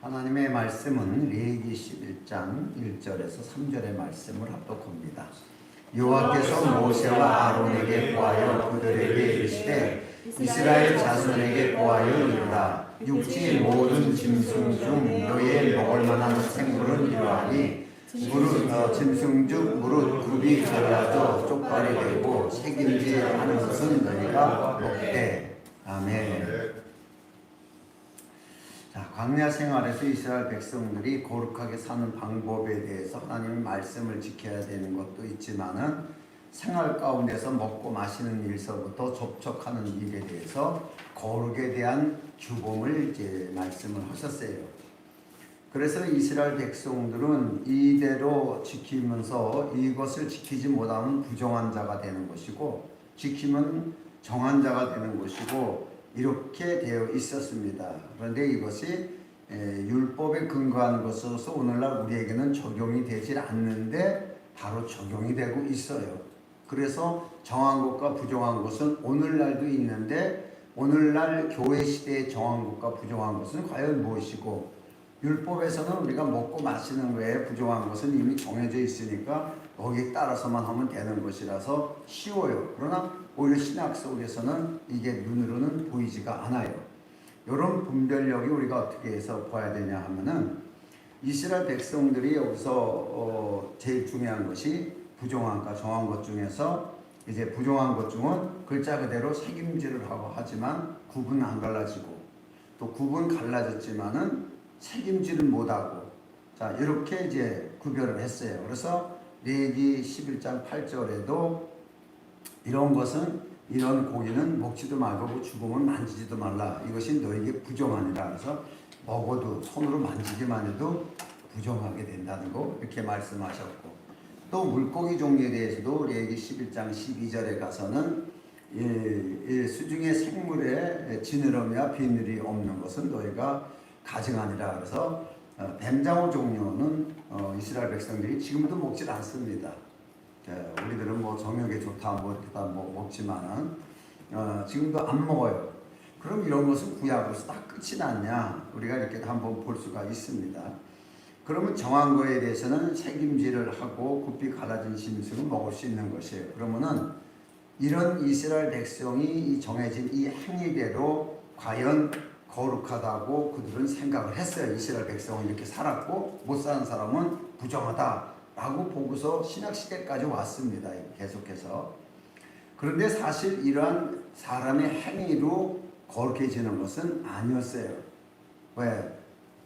하나님의 말씀은 레위기 11장 1절에서 3절의 말씀을 합독합니다. 여호와께서 모세와 아론에게 보하여 그들에게 이르시되 이스라엘 자손에게 보하여 이르라. 육지 모든 짐승 중 너의 먹을 만한 생물은 이러하니 짐승 중 무릇 굽이 잘라져 쪽발이 되고 새김질하는 것은 너희가 먹되. 아멘. 자, 광야 생활에서 이스라엘 백성들이 거룩하게 사는 방법에 대해서 하나님의 말씀을 지켜야 되는 것도 있지만은 생활 가운데서 먹고 마시는 일서부터 접촉하는 일에 대해서 거룩에 대한 규범을 이제 말씀을 하셨어요. 그래서 이스라엘 백성들은 이대로 지키면서 이것을 지키지 못하면 부정한 자가 되는 것이고 지키면 정한 자가 되는 것이고 이렇게 되어 있었습니다. 그런데 이것이 율법에 근거한 것으로서 오늘날 우리에게는 적용이 되질 않는데 바로 적용이 되고 있어요. 그래서 정한 것과 부정한 것은 오늘날도 있는데 오늘날 교회 시대에 정한 것과 부정한 것은 과연 무엇이고 율법에서는 우리가 먹고 마시는 거에 부정한 것은 이미 정해져 있으니까 거기에 따라서만 하면 되는 것이라서 쉬워요. 그러나 오히려 신학 속에서는 이게 눈으로는 보이지가 않아요. 이런 분별력이 우리가 어떻게 해서 봐야 되냐 하면은 이스라엘 백성들이 여기서 제일 중요한 것이 부정한과 정한 것 중에서 이제 부정한 것 중은 글자 그대로 새김질을 하고 하지만 굽은 안 갈라지고 또 굽은 갈라졌지만은 책임질은 못하고 자 이렇게 이제 구별을 했어요. 그래서 레위기 11장 8절에도 이런 것은 이런 고기는 먹지도 말고 죽으면 만지지도 말라. 이것이 너에게 부정하니라. 그래서 먹어도 손으로 만지기만 해도 부정하게 된다는 거 이렇게 말씀하셨고 또 물고기 종류에 대해서도 레위기 11장 12절에 가서는 수중의 생물에 지느러미와 비늘이 없는 것은 너희가 가증하니라. 그래서 뱀장어 종류는 이스라엘 백성들이 지금도 먹질 않습니다. 우리들은 뭐 정력에 좋다 뭐 먹지만은 지금도 안 먹어요. 그럼 이런 것은 구약으로서 다 끝이 났냐? 우리가 이렇게 한번 볼 수가 있습니다. 그러면 정한 거에 대해서는 책임질을 하고 굽이 갈라진 짐승은 먹을 수 있는 것이에요. 그러면은 이런 이스라엘 백성이 정해진 이 행위대로 과연 거룩하다고 그들은 생각을 했어요. 이스라엘 백성은 이렇게 살았고 못 사는 사람은 부정하다라고 보고서 신약시대까지 왔습니다. 계속해서. 그런데 사실 이러한 사람의 행위로 거룩해지는 것은 아니었어요. 왜?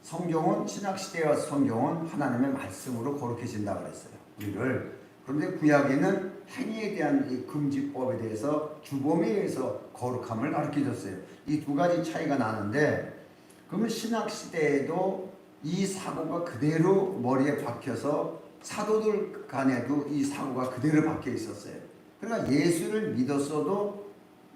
성경은 신약시대와 성경은 하나님의 말씀으로 거룩해진다고 그랬어요. 우리를. 그런데 구약에는 행위에 대한 이 금지법에 대해서 규범에 의해서 거룩함을 가르쳐줬어요. 이 두 가지 차이가 나는데 그러면 신학시대에도 이 사고가 그대로 머리에 박혀서 사도들 간에도 이 사고가 그대로 박혀 있었어요. 그러니까 예수를 믿었어도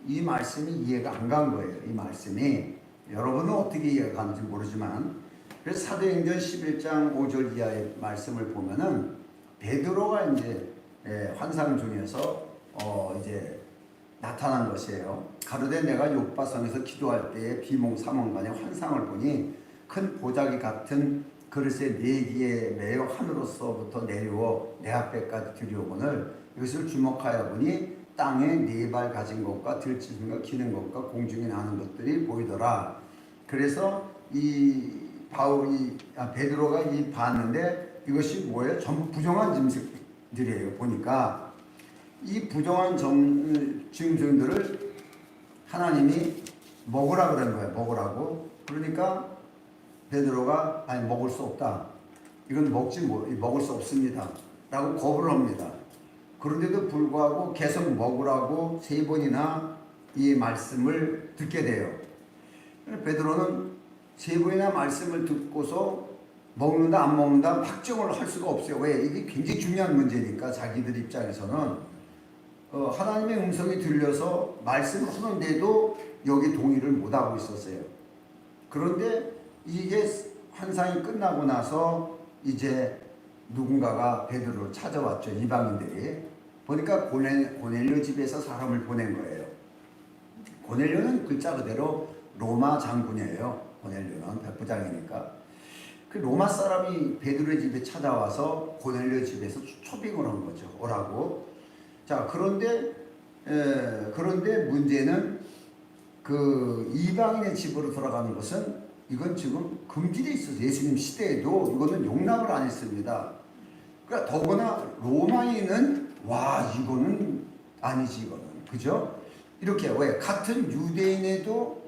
이 말씀이 이해가 안 간 거예요. 이 말씀이 여러분은 어떻게 이해가 가는지 모르지만 그래서 사도행전 11장 5절 이하의 말씀을 보면은 베드로가 이제 환상 중에서 이제 나타난 것이에요. 가로되 내가 요바성에서 기도할 때에 비몽사몽간에 환상을 보니 큰 보자기 같은 그릇에 4개에 매여 하늘로서부터 내려오 내 앞에까지 들여오거늘 이것을 주목하여 보니 땅에 4발 가진 것과 들짐승과 기는 것과 공중에 나는 것들이 보이더라. 그래서 베드로가 봤는데 이것이 뭐예요? 전부 부정한 짐승들이에요. 보니까 이 부정한 짐승들을 하나님이 먹으라 그런 거예요. 먹으라고. 그러니까 베드로가 아니 먹을 수 없다. 이건 먹을 수 없습니다. 라고 거부를 합니다. 그런데도 불구하고 계속 먹으라고 3번이나 이 말씀을 듣게 돼요. 베드로는 3번이나 말씀을 듣고서 먹는다 안 먹는다 확정을 할 수가 없어요. 왜? 이게 굉장히 중요한 문제니까 자기들 입장에서는 하나님의 음성이 들려서 말씀하는데도 여기 동의를 못하고 있었어요. 그런데 이게 환상이 끝나고 나서 이제 누군가가 베드로를 찾아왔죠. 이방인들이. 보니까 고넬료 집에서 사람을 보낸 거예요. 고넬료는 글자 그대로 로마 장군이에요. 고넬료는 백부장이니까. 그 로마 사람이 베드로의 집에 찾아와서 고넬료 집에서 초빙을 한 거죠. 오라고. 자, 그런데 문제는 그 이방인의 집으로 돌아가는 것은 이건 지금 금지되어 있어서 예수님 시대에도 이거는 용납을 안 했습니다. 그러니까 더구나 로마인은 와 이거는 아니지 이거는 그죠? 이렇게 왜 같은 유대인에도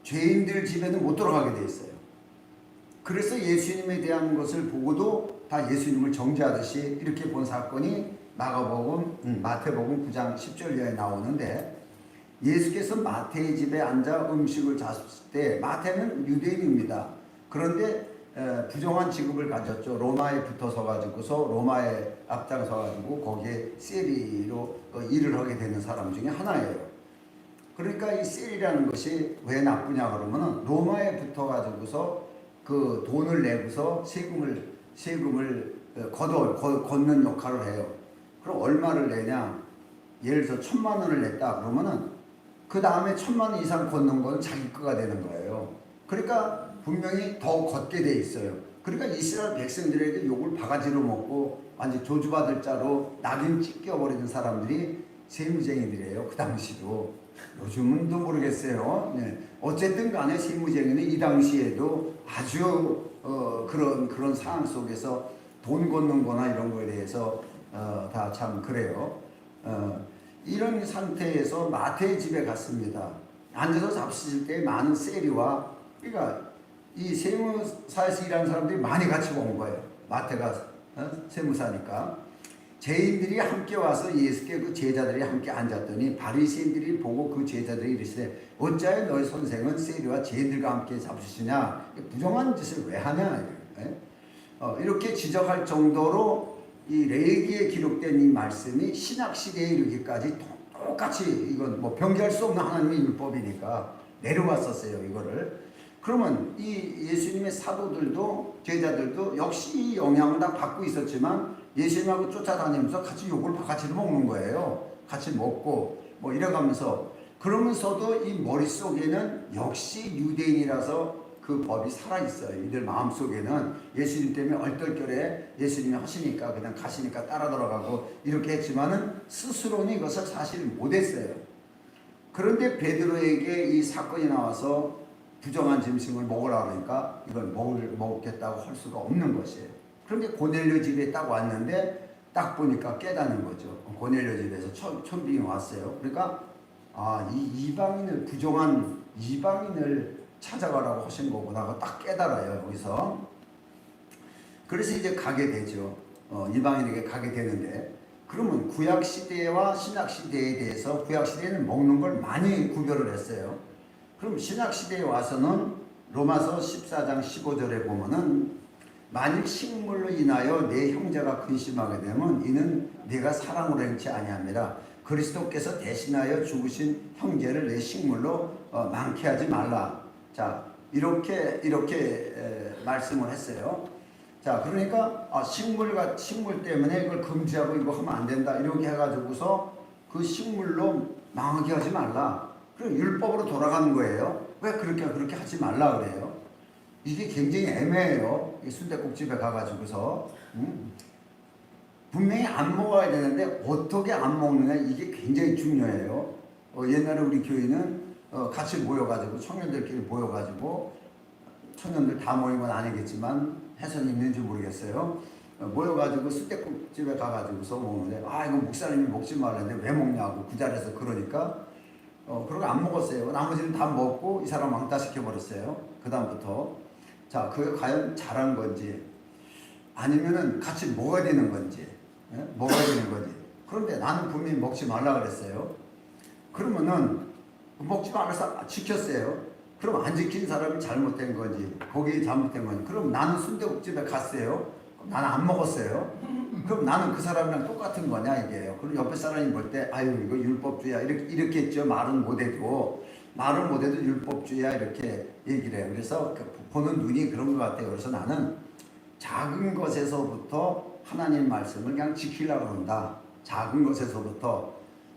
죄인들 집에는 못 들어가게 돼 있어요. 그래서 예수님에 대한 것을 보고도 다 예수님을 정죄하듯이 이렇게 본 사건이 마태복음 9장 10절 이하에 나오는데 예수께서 마태의 집에 앉아 음식을 잤을 때 마태는 유대인입니다. 그런데 부정한 직업을 가졌죠. 로마에 붙어서 가지고서 로마에 앞장서 가지고 거기에 세리로 일을 하게 되는 사람 중에 하나예요. 그러니까 이 세리라는 것이 왜 나쁘냐 그러면은 로마에 붙어 가지고서 그 돈을 내고서 세금을 걷는 역할을 해요. 그럼 얼마를 내냐? 예를 들어 1,000만 원을 냈다 그러면은 그 다음에 1,000만 원 이상 걷는 건 자기 거가 되는 거예요. 그러니까 분명히 더 걷게 돼 있어요. 그러니까 이스라엘 백성들에게 욕을 바가지로 먹고 완전 저주받을 자로 낙인 찢겨버리는 사람들이 세무쟁이들이에요. 그 당시도. 요즘은 또 모르겠어요. 네. 어쨌든 간에 세무쟁이는 이 당시에도 아주 그런 상황 속에서 돈 걷는 거나 이런 거에 대해서 다 참 그래요. 이런 상태에서 마태의 집에 갔습니다. 앉아서 잡수실 때 많은 세리와 그러니까 이 세무사에서 일하는 사람들이 많이 같이 온 거예요. 마태가 세무사니까. 죄인들이 함께 와서 예수께 그 제자들이 함께 앉았더니 바리새인들이 보고 그 제자들이 이르시되 어찌하여 너희 선생은 세리와 죄인들과 함께 잡수시냐 부정한 짓을 왜 하냐 이렇게 지적할 정도로 이 레위기에 기록된 이 말씀이 신약 시대에 이르기까지 똑같이 이건 뭐 변개할 수 없는 하나님의 율법이니까 내려왔었어요 이거를. 그러면 이 예수님의 사도들도 제자들도 역시 이 영향을 다 받고 있었지만 예수님하고 쫓아다니면서 같이 욕을 같이 먹는 거예요. 같이 먹고 뭐 이래가면서 그러면서도 이 머릿속에는 역시 유대인이라서 그 법이 살아있어요. 이들 마음속에는 예수님 때문에 얼떨결에 예수님이 하시니까 그냥 가시니까 따라 들어가고 이렇게 했지만은 스스로는 이것을 사실 못했어요. 그런데 베드로에게 이 사건이 나와서 부정한 짐승을 먹으라 그러니까 이걸 먹겠다고 할 수가 없는 것이에요. 그런데 고넬료 집에 딱 왔는데 딱 보니까 깨닫는 거죠. 고넬료 집에서 천빙이 왔어요. 그러니까 이 이방인을 부정한 이방인을 찾아가라고 하신 거구나 하고 딱 깨달아요. 여기서. 그래서 이제 가게 되죠. 이방인에게 가게 되는데 그러면 구약시대와 신약시대에 대해서 구약시대에는 먹는 걸 많이 구별을 했어요. 그럼 신약시대에 와서는 로마서 14장 15절에 보면은 만일 식물로 인하여 내 형제가 근심하게 되면 이는 내가 사랑으로 행치 아니함이라 그리스도께서 대신하여 죽으신 형제를 내 식물로 많게 하지 말라. 자 이렇게 말씀을 했어요. 자 그러니까 식물 때문에 이걸 금지하고 이거 하면 안 된다 이렇게 해가지고서 그 식물로 망하게 하지 말라. 그럼 율법으로 돌아가는 거예요. 왜 그렇게 하지 말라 그래요? 이게 굉장히 애매해요. 순댓국집에 가가지고서 분명히 안 먹어야 되는데 어떻게 안 먹느냐 이게 굉장히 중요해요. 옛날에 우리 교회는 같이 모여가지고 청년들끼리 모여가지고 청년들 다 모인 건 아니겠지만 해선이 있는지 모르겠어요. 모여가지고 순댓국집에 가가지고서 먹는데 이거 목사님이 먹지 말라는데 왜 먹냐고 그 자리에서 그러니까 그러고 안 먹었어요. 나머지는 다 먹고 이 사람 왕따 시켜버렸어요. 그 다음부터 자 그게 과연 잘한 건지 아니면은 같이 먹어야 되는 건지 먹어야 되는 건지. 그런데 나는 분명히 먹지 말라 그랬어요. 그러면은 먹지 말아서 지켰어요. 그럼 안 지킨 사람이 잘못된 건지 거기 잘못된 건지. 그럼 나는 순대국집에 갔어요. 나는 안 먹었어요. 그럼 나는 그 사람이랑 똑같은 거냐 이게요. 그럼 옆에 사람이 볼 때 이거 율법주의야 이렇게 했죠. 말은 못해도 율법주의야 이렇게 얘기를 해요. 그래서 보는 눈이 그런 것 같아요. 그래서 나는 작은 것에서부터 하나님 말씀을 그냥 지키려고 한다. 작은 것에서부터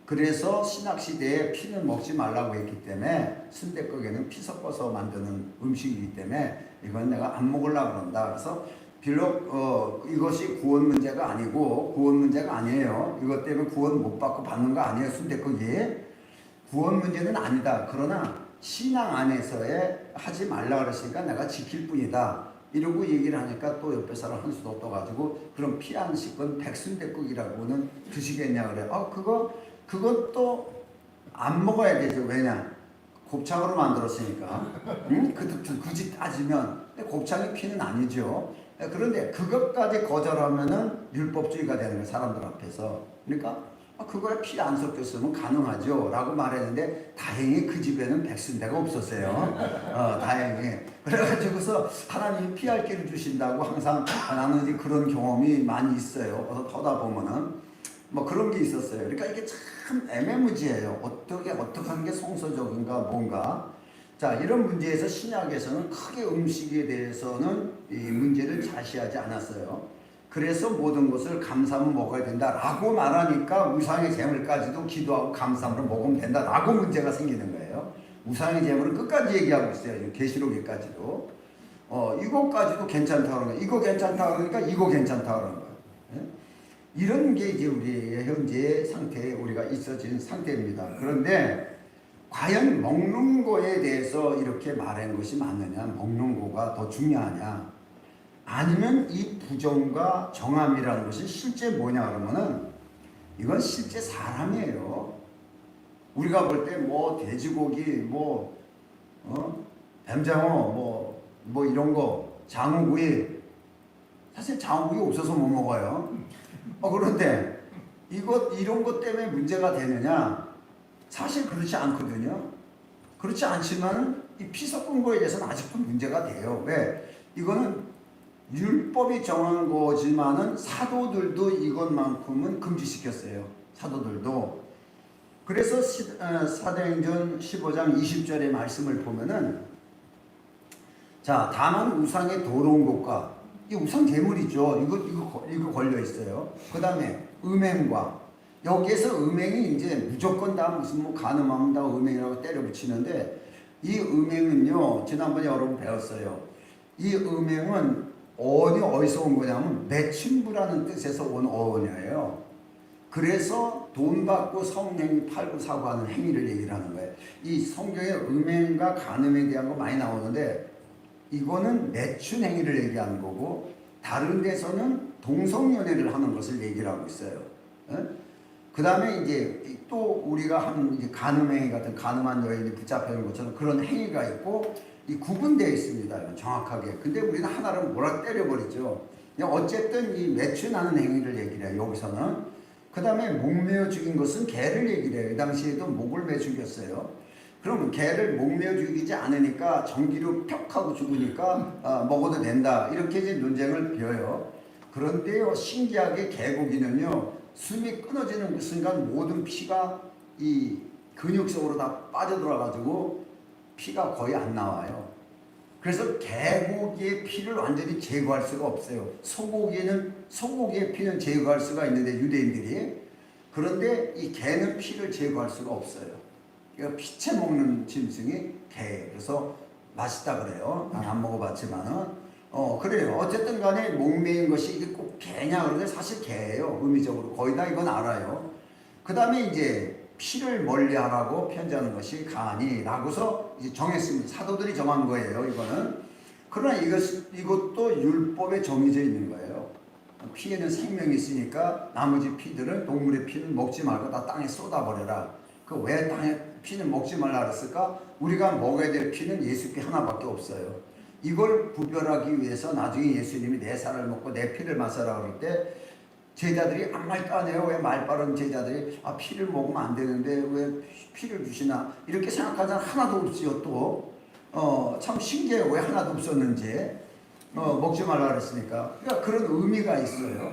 그래서 신학 시대에 피는 먹지 말라고 했기 때문에 순댓국에는 피 섞어서 만드는 음식이기 때문에 이건 내가 안 먹으려고 그런다. 그래서 비록 이것이 구원 문제가 아니고 구원 문제가 아니에요. 이것 때문에 구원 못 받고 받는 거 아니에요. 순댓국이 구원 문제는 아니다. 그러나 신앙 안에서의 하지 말라 그랬으니까 내가 지킬 뿐이다. 이러고 얘기를 하니까 또 옆에 사람 한 수도 떠가지고 그럼 피 안 씻건 백순댓국이라고는 드시겠냐 그래. 그건 또 안 먹어야 되죠. 왜냐? 곱창으로 만들었으니까. 응? 굳이 따지면 곱창이 피는 아니죠. 그런데 그것까지 거절하면은 율법주의가 되는 거예요. 사람들 앞에서. 그러니까 그거에 피 안 섞였으면 가능하죠 라고 말했는데 다행히 그 집에는 백순대가 없었어요. 다행히. 그래가지고서 하나님이 피할 길을 주신다고 항상 나는 이제 그런 경험이 많이 있어요. 그래서 하다 보면은 뭐 그런 게 있었어요. 그러니까 이게 참 애매무지예요. 어떻게 하는 게 성서적인가 뭔가. 자, 이런 문제에서 신약에서는 크게 음식에 대해서는 이 문제를 자시하지 않았어요. 그래서 모든 것을 감사하면 먹어야 된다라고 말하니까 우상의 제물까지도 기도하고 감사함으로 먹으면 된다라고 문제가 생기는 거예요. 우상의 제물은 끝까지 얘기하고 있어요. 계시록에까지도. 이거까지도 괜찮다고 그러니까 이거 괜찮다고 그러니까 이거 괜찮다고 그러는 거예요. 예? 이런 게 이제 우리의 현재 상태에 우리가 있어진 상태입니다. 그런데 과연 먹는 거에 대해서 이렇게 말한 것이 맞느냐, 먹는 거가 더 중요하냐, 아니면 이 부정과 정함이라는 것이 실제 뭐냐 그러면은 이건 실제 사람이에요. 우리가 볼 때 뭐 돼지고기, 뱀장어, 뭐 이런 거, 장어구이, 사실 장어구이 없어서 못 먹어요. 그런데 이런 것 때문에 문제가 되느냐? 사실 그렇지 않거든요. 그렇지 않지만 이 피 섞은 거에 대해서는 아직도 문제가 돼요. 왜? 이거는 율법이 정한 거지만은 사도들도 이것만큼은 금지시켰어요. 사도들도. 그래서 사도행전 15장 20절의 말씀을 보면은 자, 다만 우상의 더러운 것과 이 우상 제물이죠. 이거 걸려 있어요. 그 다음에 음행과 여기에서 음행이 이제 무조건 다 무슨 뭐 간음하면 다 음행이라고 때려 붙이는데 이 음행은요, 지난번에 여러분 배웠어요. 이 음행은 어디서 온 거냐면 매춘부라는 뜻에서 온 어원이에요. 그래서 돈 받고 성행위 팔고 사고 하는 행위를 얘기를 하는 거예요. 이 성경에 음행과 간음에 대한 거 많이 나오는데 이거는 매춘 행위를 얘기하는 거고 다른 데서는 동성연애를 하는 것을 얘기를 하고 있어요. 그 다음에 이제 또 우리가 하는 이제 간음행위 같은 간음한 여인이 붙잡히는 것처럼 그런 행위가 있고 이 구분되어 있습니다. 정확하게. 근데 우리는 하나를 몰아 때려버리죠. 어쨌든 이 매춘하는 행위를 얘기를 해요. 여기서는. 그 다음에 목 메어 죽인 것은 개를 얘기를 해요. 이 당시에도 목을 메어 죽였어요. 그러면 개를 목 메어 죽이지 않으니까 전기로 펴 하고 죽으니까 먹어도 된다. 이렇게 이제 논쟁을 펴요. 그런데요, 신기하게 개고기는요, 숨이 끊어지는 그 순간 모든 피가 이 근육 속으로 다 빠져들어가지고 피가 거의 안 나와요. 그래서 개고기의 피를 완전히 제거할 수가 없어요. 소고기의 피는 제거할 수가 있는데 유대인들이. 그런데 이 개는 피를 제거할 수가 없어요. 그러니까 피채 먹는 짐승이 개예요. 그래서 맛있다 그래요. 난 안 먹어봤지만은. 그래요. 어쨌든 간에 목매인 것이 이게 꼭 개냐 그러는데 사실 개예요. 의미적으로. 거의 다 이건 알아요. 그 다음에 이제 피를 멀리 하라고 편지하는 것이 가니라고서 이제 정했습니다. 사도들이 정한 거예요. 이거는. 그러나 이것도 율법에 정해져 있는 거예요. 피에는 생명이 있으니까 나머지 피들은 동물의 피는 먹지 말고 다 땅에 쏟아버려라. 그 왜 땅에 피는 먹지 말라 그랬을까? 우리가 먹어야 될 피는 예수 피 하나밖에 없어요. 이걸 구별하기 위해서 나중에 예수님이 내 살을 먹고 내 피를 마셔라 그럴 때 제자들이 아무 말도 안 해요. 왜 말빠른 제자들이 피를 먹으면 안 되는데 왜 피를 주시나 이렇게 생각하자면 하나도 없지요. 또 참 신기해요. 왜 하나도 없었는지. 먹지 말라 그랬으니까. 그러니까 그런 의미가 있어요.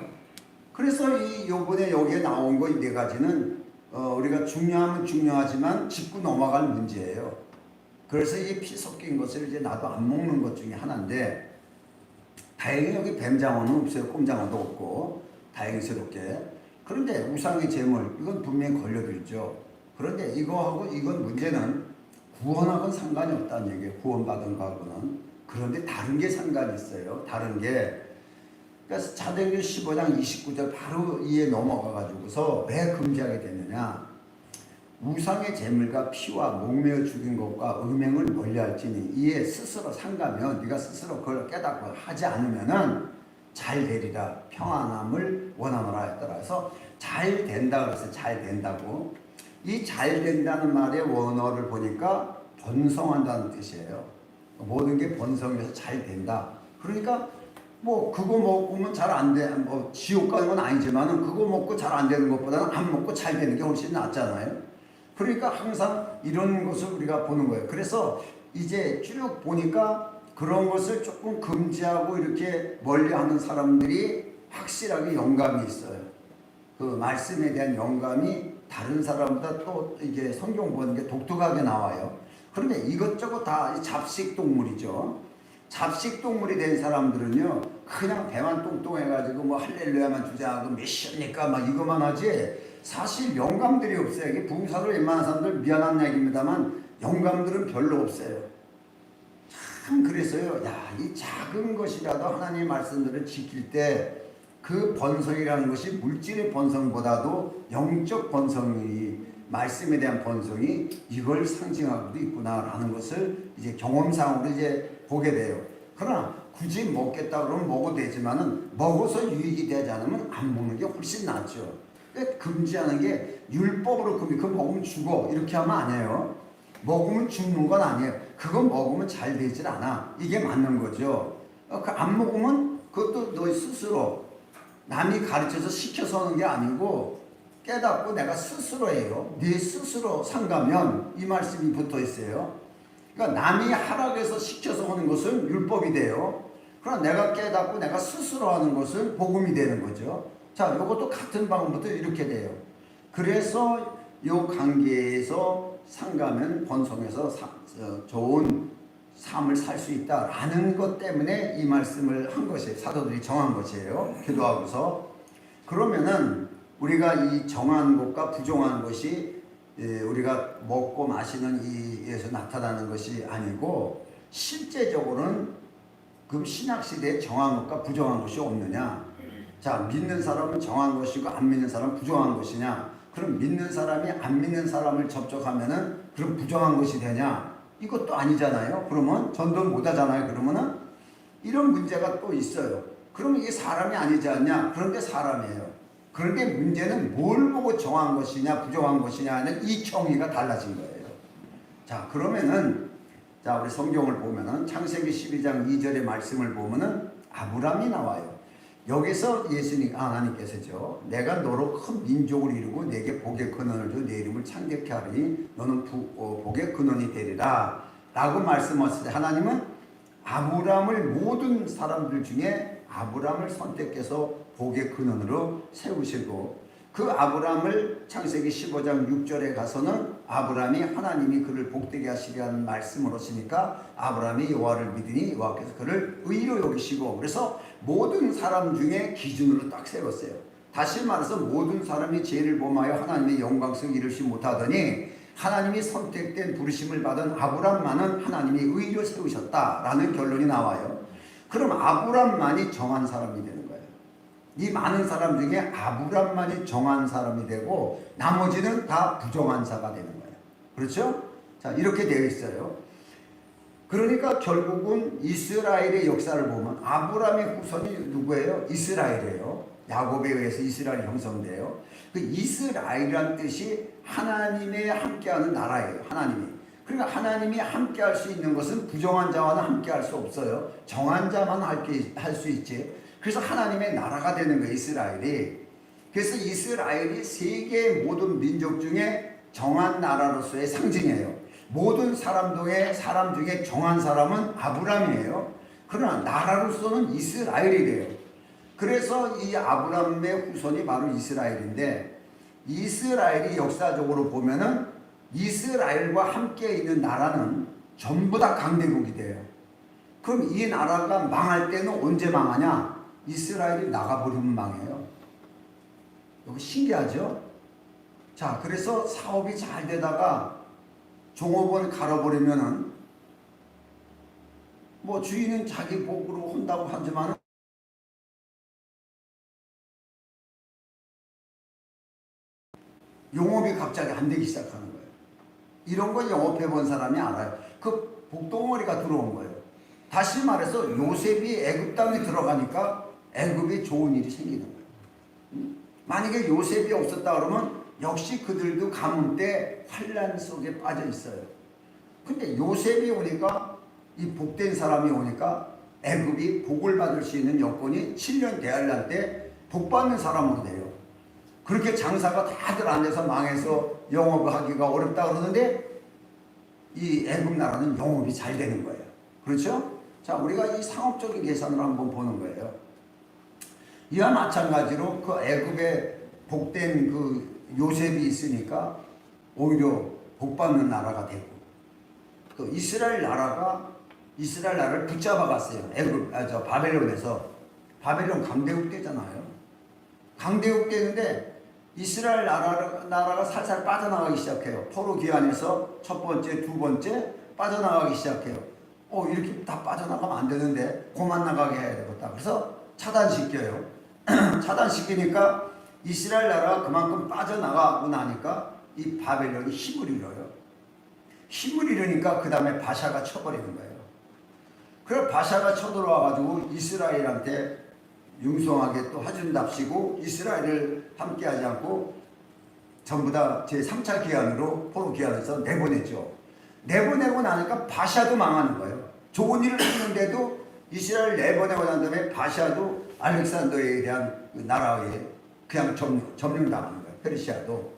그래서 요번에 여기에 나온 거 이 네 가지는 우리가 중요하면 중요하지만 짚고 넘어갈 문제예요. 그래서 이 피 섞인 것을 이제 나도 안 먹는 것 중에 하나인데 다행히 여기 뱀장어는 없어요. 꼼장어도 없고 다행스럽게. 그런데 우상의 제물 이건 분명히 걸려들죠. 그런데 이거하고 이건 문제는 구원하고는 상관이 없다는 얘기예요. 구원받은 거하고는. 그런데 다른 게 상관이 있어요. 다른 게. 그래서 사도행전 15장 29절 바로 이에 넘어가가지고서 왜 금지하게 됐느냐. 우상의 제물과 피와 목매어 죽인 것과 음행을 멀리할지니 이에 스스로 상가면 네가 스스로 그걸 깨닫고 하지 않으면은 잘 되리라. 평안함을 원하노라 했더라. 그래서 잘 된다 그래서 잘 된다고. 이 잘 된다는 말의 원어를 보니까 번성한다는 뜻이에요. 모든 게 번성해서 잘 된다. 그러니까 뭐 그거 먹으면 잘 안 돼. 뭐 지옥 가는 건 아니지만은 그거 먹고 잘 안 되는 것보다는 안 먹고 잘 되는 게 훨씬 낫잖아요. 그러니까 항상 이런 것을 우리가 보는 거예요. 그래서 이제 쭉 보니까 그런 것을 조금 금지하고 이렇게 멀리하는 사람들이 확실하게 영감이 있어요. 그 말씀에 대한 영감이 다른 사람보다 또 이게 성경 보는 게 독특하게 나와요. 그런데 이것저것 다 잡식 동물이죠. 잡식 동물이 된 사람들은요, 그냥 배만 뚱뚱해가지고 뭐 할렐루야만 주자고 메시아니까 막 이것만 하지 사실 영감들이 없어요. 이게 부흥사를 웬만한 사람들 미안한 얘기입니다만 영감들은 별로 없어요. 참 그래서요, 야, 이 작은 것이라도 하나님의 말씀들을 지킬 때 그 번성이라는 것이 물질의 번성보다도 영적 번성이 말씀에 대한 번성이 이걸 상징하고도 있구나라는 것을 이제 경험상으로 이제 보게 돼요. 그러나 굳이 먹겠다 그러면 먹어도 되지만은 먹어서 유익이 되지 않으면 안 먹는 게 훨씬 낫죠. 금지하는 게 율법으로 그거 먹으면 죽어 이렇게 하면 아니에요. 먹으면 죽는 건 아니에요. 그거 먹으면 잘 되질 않아. 이게 맞는 거죠. 안 먹으면 그것도 너 스스로 남이 가르쳐서 시켜서 하는 게 아니고 깨닫고 내가 스스로 해요. 네 스스로 상가면 이 말씀이 붙어 있어요. 그러니까 남이 하라고 시켜서 하는 것은 율법이 돼요. 그러나 내가 깨닫고 내가 스스로 하는 것은 복음이 되는 거죠. 자, 이것도 같은 방법부터 이렇게 돼요. 그래서 이 관계에서 상가면 번성해서 좋은 삶을 살 수 있다라는 것 때문에 이 말씀을 한 것이에요. 사도들이 정한 것이에요. 기도하고서. 그러면은 우리가 이 정한 것과 부정한 것이 우리가 먹고 마시는 이에서 나타나는 것이 아니고 실제적으로는 그 신약시대에 정한 것과 부정한 것이 없느냐. 자, 믿는 사람은 정한 것이고 안 믿는 사람은 부정한 것이냐. 그럼 믿는 사람이 안 믿는 사람을 접촉하면은 그럼 부정한 것이 되냐? 이것도 아니잖아요. 그러면 전도를 못 하잖아요. 그러면은 이런 문제가 또 있어요. 그러면 이게 사람이 아니지 않냐? 그런데 사람이에요. 그런데 문제는 뭘 보고 정한 것이냐 부정한 것이냐는 이 정의가 달라진 거예요. 자, 그러면은 자, 우리 성경을 보면은 창세기 12장 2절의 말씀을 보면은 아브람이 나와요. 여기서 하나님께서죠. 내가 너로 큰 민족을 이루고 내게 복의 근원을 줘 내 이름을 창대케 하리니 너는 복의 근원이 되리라 라고 말씀하실 때 하나님은 아브람을 모든 사람들 중에 아브람을 선택해서 복의 근원으로 세우시고 그 아브람을 창세기 15장 6절에 가서는 아브람이 하나님이 그를 복되게 하시려는 말씀을 하시니까 아브람이 여호와를 믿으니 여호와께서 그를 의로 여기시고 그래서 모든 사람 중에 기준으로 딱 세웠어요. 다시 말해서 모든 사람이 죄를 범하여 하나님의 영광성 이루지 못하더니 하나님이 선택된 부르심을 받은 아브람만은 하나님이 의로 세우셨다라는 결론이 나와요. 그럼 아브람만이 정한 사람이 되는 거예요. 이 많은 사람 중에 아브람만이 정한 사람이 되고 나머지는 다 부정한 자가 되는 거예요. 그렇죠? 자, 이렇게 되어 있어요. 그러니까 결국은 이스라엘의 역사를 보면 아브람의 후손이 누구예요? 이스라엘이에요. 야곱에 의해서 이스라엘이 형성돼요. 그 이스라엘이란 뜻이 하나님의 함께하는 나라예요. 하나님이. 그러니까 하나님이 함께할 수 있는 것은 부정한 자와는 함께할 수 없어요. 정한 자만 할 수 있지. 그래서 하나님의 나라가 되는 거예요. 이스라엘이. 그래서 이스라엘이 세계의 모든 민족 중에 정한 나라로서의 상징이에요. 모든 사람 중에 정한 사람은 아브람이에요. 그러나 나라로서는 이스라엘이 돼요. 그래서 이 아브람의 후손이 바로 이스라엘인데 이스라엘이 역사적으로 보면은 이스라엘과 함께 있는 나라는 전부 다 강대국이 돼요. 그럼 이 나라가 망할 때는 언제 망하냐? 이스라엘이 나가버리면 망해요. 이거 신기하죠? 자, 그래서 사업이 잘 되다가 종업원 갈아버리면은 뭐 주인은 자기 복으로 한다고 하지만 영업이 갑자기 안 되기 시작하는 거예요. 이런 거 영업해 본 사람이 알아요. 그 복덩어리가 들어온 거예요. 다시 말해서 요셉이 애굽 땅에 들어가니까 애굽에 좋은 일이 생기는 거예요. 만약에 요셉이 없었다 그러면 역시 그들도 가뭄 때 환란 속에 빠져 있어요. 근데 요셉이 오니까, 이 복된 사람이 오니까 애굽이 복을 받을 수 있는 여건이 7년 대환란 때 복받는 사람으로 돼요. 그렇게 장사가 다들 안 돼서 망해서 영업하기가 어렵다 그러는데 이 애굽 나라는 영업이 잘 되는 거예요. 그렇죠? 자, 우리가 이 상업적인 계산을 한번 보는 거예요. 이와 마찬가지로 그 애굽에 복된 그 요셉이 있으니까 오히려 복받는 나라가 되고, 그 이스라엘 나라를 붙잡아 갔어요. 바벨론에서. 바벨론 강대국 때잖아요. 강대국 때인데 이스라엘 나라가 살살 빠져나가기 시작해요. 포로 기한에서 첫 번째, 두 번째 빠져나가기 시작해요. 이렇게 다 빠져나가면 안 되는데 그만 나가게 해야 되겠다. 그래서 차단시켜요. 차단시키니까 이스라엘 나라가 그만큼 빠져나가고 나니까 이 바벨론이 힘을 잃어요. 힘을 잃으니까 그 다음에 바샤가 쳐버리는 거예요. 그래서 바샤가 쳐들어와가지고 이스라엘한테 융성하게 또 하준답시고 이스라엘을 함께하지 않고 전부 다 제3차 기한으로 포로 기한에서 내보냈죠. 내보내고 나니까 바샤도 망하는 거예요. 좋은 일을 했는데도 이스라엘 내보내고 난 다음에 바샤도 알렉산더에 대한 나라에 그냥 점령당하는 거예요. 페르시아도.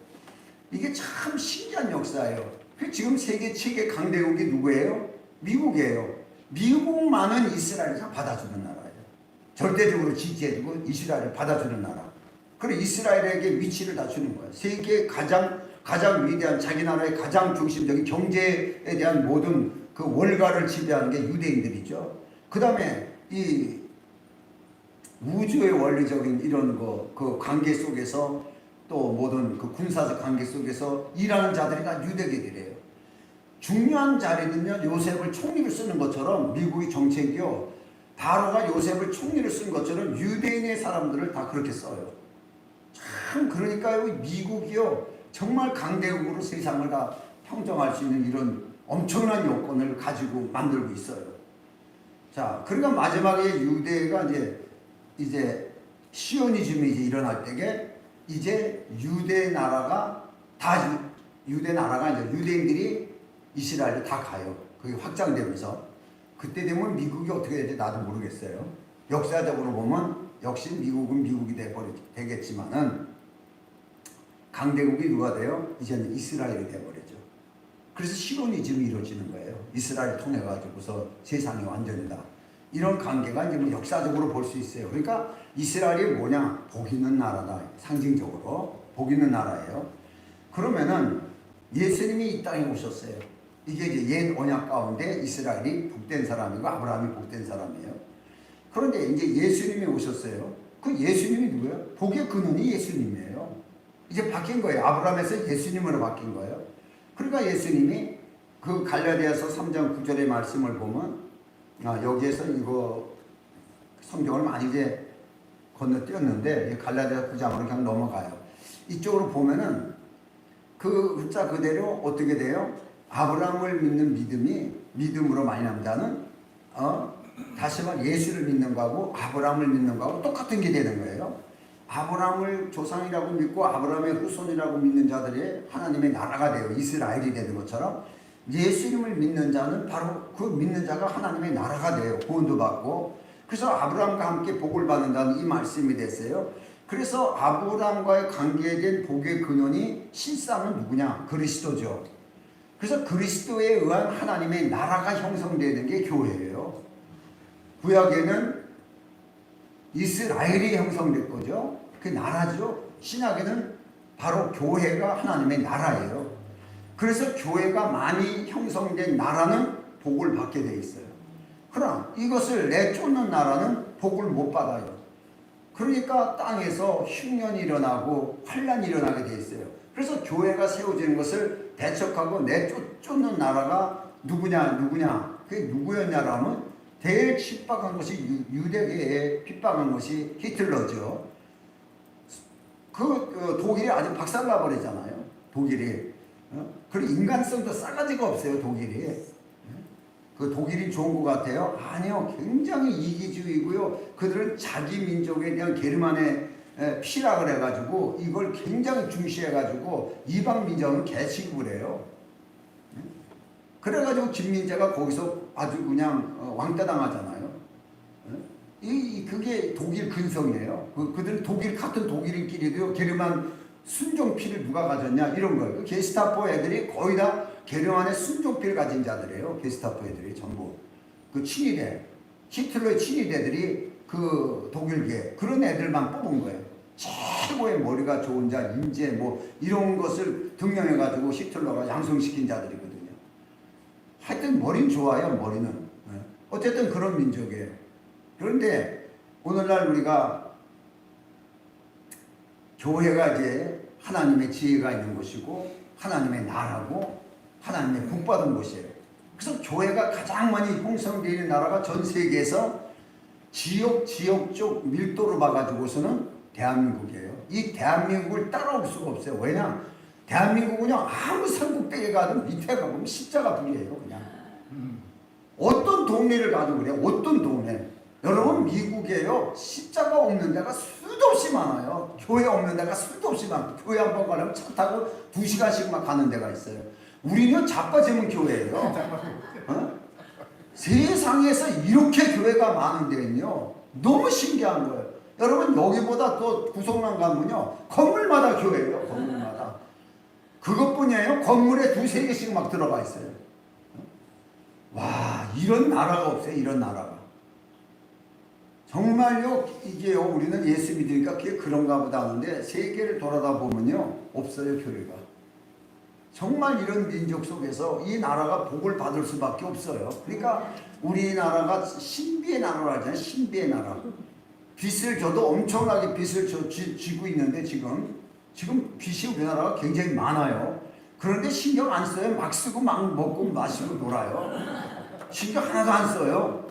이게 참 신기한 역사예요. 지금 세계 최대 강대국이 누구예요? 미국이에요. 미국만은 이스라엘을 다 받아주는 나라예요. 절대적으로 지지해주고 이스라엘을 받아주는 나라. 그리고 이스라엘에게 위치를 다 주는 거예요. 세계 가장 위대한, 자기 나라의 가장 중심적인 경제에 대한 모든 그 월가를 지배하는 게 유대인들이죠. 그 다음에 이 우주의 원리적인 이런 그 관계 속에서 또 모든 그 군사적 관계 속에서 일하는 자들이 다 유대계들이에요. 중요한 자리는요, 요셉을 총리를 쓰는 것처럼 미국의 정책이요, 바로가 요셉을 총리를 쓴 것처럼 유대인의 사람들을 다 그렇게 써요. 참, 그러니까 미국이요, 정말 강대국으로 세상을 다 평정할 수 있는 이런 엄청난 요건을 가지고 만들고 있어요. 자, 그러니까 마지막에 유대가 이제 시오니즘이 이제 일어날 때게 이제 유대 나라가 이제 유대인들이 이스라엘에 다 가요. 그게 확장되면서. 그때 되면 미국이 어떻게 될지 나도 모르겠어요. 역사적으로 보면 역시 미국은 미국이 되겠지만은 강대국이 누가 돼요? 이제는 이스라엘이 돼버리죠. 그래서 시오니즘이 이루어지는 거예요. 이스라엘 통해 가지고서 세상이 완전히 다 이런 관계가 이제 뭐 역사적으로 볼 수 있어요. 그러니까 이스라엘이 뭐냐? 복 있는 나라다. 상징적으로 복 있는 나라예요. 그러면은 예수님이 이 땅에 오셨어요. 이게 이제 옛 언약 가운데 이스라엘이 복된 사람이고 아브라함이 복된 사람이에요. 그런데 이제 예수님이 오셨어요. 그 예수님이 누구예요? 복의 근원이 예수님이에요. 이제 바뀐 거예요. 아브라함에서 예수님으로 바뀐 거예요. 그러니까 예수님이 그 갈라디아서 3장 9절의 말씀을 보면, 여기에서 이거 성경을 많이 이제 건너뛰었는데 갈라디아 9장으로 그냥 넘어가요. 이쪽으로 보면은 그 글자 그대로 어떻게 돼요? 아브라함을 믿는 믿음이 믿음으로 말미암는 자는 다시 말해 예수를 믿는 거하고 아브라함을 믿는 거하고 똑같은 게 되는 거예요. 아브라함을 조상이라고 믿고 아브라함의 후손이라고 믿는 자들이 하나님의 나라가 돼요. 이스라엘이 되는 것처럼 예수님을 믿는 자는 바로 그 믿는 자가 하나님의 나라가 돼요. 구원도 받고. 그래서 아브라함과 함께 복을 받는다는 이 말씀이 됐어요. 그래서 아브라함과의 관계된 복의 근원이 실상은 누구냐? 그리스도죠. 그래서 그리스도에 의한 하나님의 나라가 형성되는 게 교회예요. 구약에는 이스라엘이 형성될 거죠. 그 나라죠. 신약에는 바로 교회가 하나님의 나라예요. 그래서 교회가 많이 형성된 나라는 복을 받게 돼 있어요. 그러나 이것을 내쫓는 나라는 복을 못 받아요. 그러니까 땅에서 흉년이 일어나고 환란이 일어나게 돼 있어요. 그래서 교회가 세워지는 것을 대척하고 내쫓는 나라가 누구냐? 그게 누구였냐라면 제일 핍박한 것이 유대계에 핍박한 것이 히틀러죠. 그 독일이 아주 박살나 버리잖아요. 독일이. 그리고 인간성도 싸가지가 없어요. 독일이. 그 독일이 좋은 것 같아요? 아니요. 굉장히 이기주의고요. 그들은 자기 민족에 대한 게르만의 피라 그래가지고 이걸 굉장히 중시해가지고 이방 민족은 개취급을 해요. 그래가지고 김민재가 거기서 아주 그냥 왕따 당하잖아요. 그게 독일 근성이에요. 그들은 같은 독일인끼리도 게르만 순종피를 누가 가졌냐 이런 거예요. 게스타포 애들이 거의 다 게르만의 순종피를 가진 자들이에요. 게스타포 애들이 전부 그 친위대, 히틀러의 친위대들이 그 독일계 그런 애들만 뽑은 거예요. 최고의 머리가 좋은 자, 인재 뭐 이런 것을 등용해가지고 히틀러가 양성시킨 자들이거든요. 하여튼 머리는 좋아요. 머리는. 어쨌든 그런 민족이에요. 그런데 오늘날 우리가 교회가 이제 하나님의 지혜가 있는 곳이고 하나님의 나라고 하나님의 복받은 곳이에요. 그래서 교회가 가장 많이 형성되어 있는 나라가 전 세계에서 지역적 밀도로 봐가지고서는 대한민국이에요. 이 대한민국을 따라올 수가 없어요. 왜냐? 대한민국은요 아무 산꼭대기에 가든 밑에 가보면 십자가 불이에요. 그냥 어떤 동네를 가도 그래요. 어떤 동네. 여러분 미국에요 십자가 없는 데가 수도 없이 많아요. 교회 없는 데가 수도 없이 많아요. 교회 한 번 가려면 차 타고 2시간씩만 가는 데가 있어요. 우리는 자빠지는 교회예요. 세상에서 이렇게 교회가 많은 데는요 너무 신기한 거예요. 여러분 여기보다 또 구성랑 가면요 건물마다 교회예요. 건물마다. 그것뿐이에요. 건물에 2-3개씩 막 들어가 있어요. 와 이런 나라가 없어요. 이런 나라가. 정말요 이게요 우리는 예수 믿으니까 그게 그런가 보다 하는데 세계를 돌아다 보면요 없어요. 교회가. 정말 이런 민족 속에서 이 나라가 복을 받을 수밖에 없어요. 그러니까 우리나라가 신비의 나라로 하잖아요. 신비의 나라. 빚을 져도 엄청나게 빚을 지고 있는데 지금 빚이 우리나라가 굉장히 많아요. 그런데 신경 안 써요. 막 쓰고 막 먹고 마시고 놀아요. 신경 하나도 안 써요.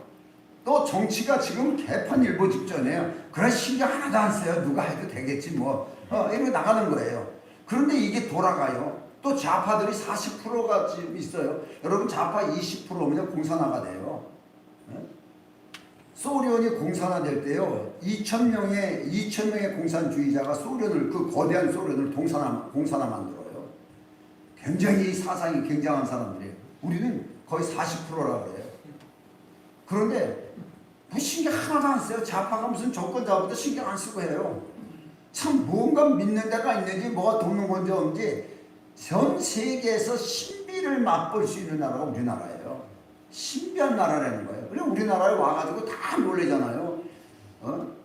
또 정치가 지금 개판 일보 직전이에요. 그래 신경 하나도 안 써요. 누가 해도 되겠지 뭐 이러고 나가는 거예요. 그런데 이게 돌아가요. 또 좌파들이 40%가 지금 있어요. 여러분 좌파 20%면 공산화가 돼요. 소련이 공산화될 때요 2,000명의 공산주의자가 소련을 그 거대한 소련을 공산화 만들어요. 굉장히 사상이 굉장한 사람들이에요. 우리는 거의 40%라 그래요. 그런데 뭐 신경 하나도 안 써요. 좌파가 무슨 정권자보다 신경 안 쓰고 해요. 참 뭔가 믿는 데가 있는지 뭐가 돕는 건지 없는지 전 세계에서 신비를 맛볼 수 있는 나라가 우리나라예요. 신비한 나라라는 거예요. 그래 우리나라에 와가지고 다 놀래잖아요.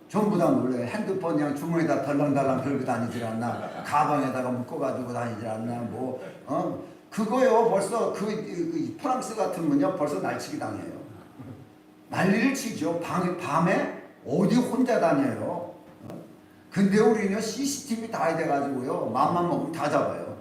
전부 다 놀래요. 핸드폰 그냥 주머니에다 덜렁덜렁 들고 다니질 않나. 가방에다가 묶어가지고 다니질 않나. 그거요 벌써 그 프랑스 같으면요 벌써 날치기 당해요. 난리를 치죠. 밤에 어디 혼자 다녀요. 근데 우리는 CCTV 다 해가지고요 맘만 먹으면 다 잡아요.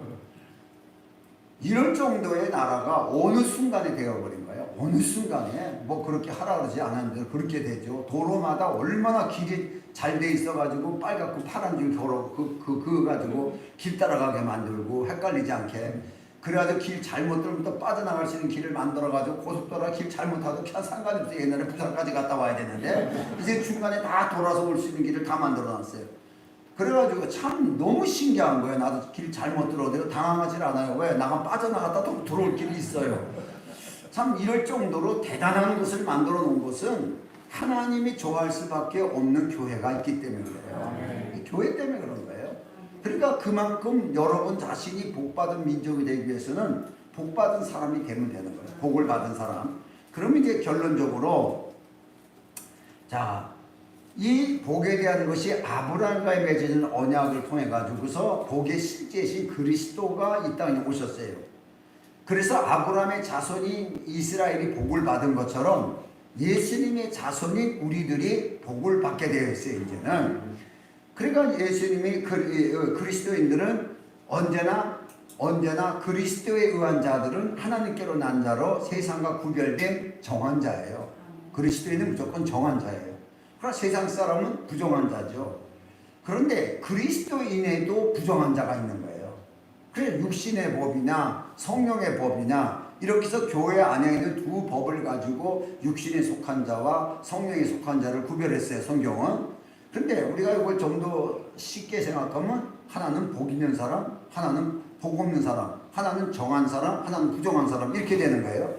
이럴 정도의 나라가 어느 순간에 되어버린 거예요. 어느 순간에 뭐 그렇게 하라 그러지 않았는데 그렇게 되죠. 도로마다 얼마나 길이 잘 돼 있어가지고 빨갛고 파란 줄 도로 그거 가지고 길 따라가게 만들고 헷갈리지 않게 그래가지고 길 잘못 들면 또 빠져나갈 수 있는 길을 만들어가지고 고속도로가 길 잘못하도 그냥 상관이 없어요. 옛날에 부산까지 갔다 와야 되는데 이제 중간에 다 돌아서 올 수 있는 길을 다 만들어놨어요. 그래가지고 참 너무 신기한 거예요. 나도 길 잘못 들어도 당황하지 않아요. 왜? 나가 빠져나갔다 또 들어올 길이 있어요. 참 이럴 정도로 대단한 것을 만들어 놓은 것은 하나님이 좋아할 수밖에 없는 교회가 있기 때문에 그래요. 이 교회 때문에 그런 거예요. 그러니까 그만큼 여러분 자신이 복받은 민족이 되기 위해서는 복받은 사람이 되면 되는 거예요. 복을 받은 사람. 그러면 이제 결론적으로 이 복에 대한 것이 아브라함과의 맺어진 언약을 통해 가지고서 복의 실제이신 그리스도가 이 땅에 오셨어요. 그래서 아브라함의 자손이 이스라엘이 복을 받은 것처럼 예수님의 자손인 우리들이 복을 받게 되어 있어요. 이제는. 그러니까 예수님이 그리스도인들은 언제나 그리스도에 의한 자들은 하나님께로 난 자로 세상과 구별된 정한 자예요. 그리스도인은 무조건 정한 자예요. 그러나 세상 사람은 부정한 자죠. 그런데 그리스도인에도 부정한 자가 있는 거예요. 그래서 육신의 법이나 성령의 법이나 이렇게 해서 교회 안에 있는 두 법을 가지고 육신에 속한 자와 성령에 속한 자를 구별했어요. 성경은. 그런데 우리가 이걸 좀 더 쉽게 생각하면 하나는 복 있는 사람, 하나는 복 없는 사람, 하나는 정한 사람, 하나는 부정한 사람 이렇게 되는 거예요.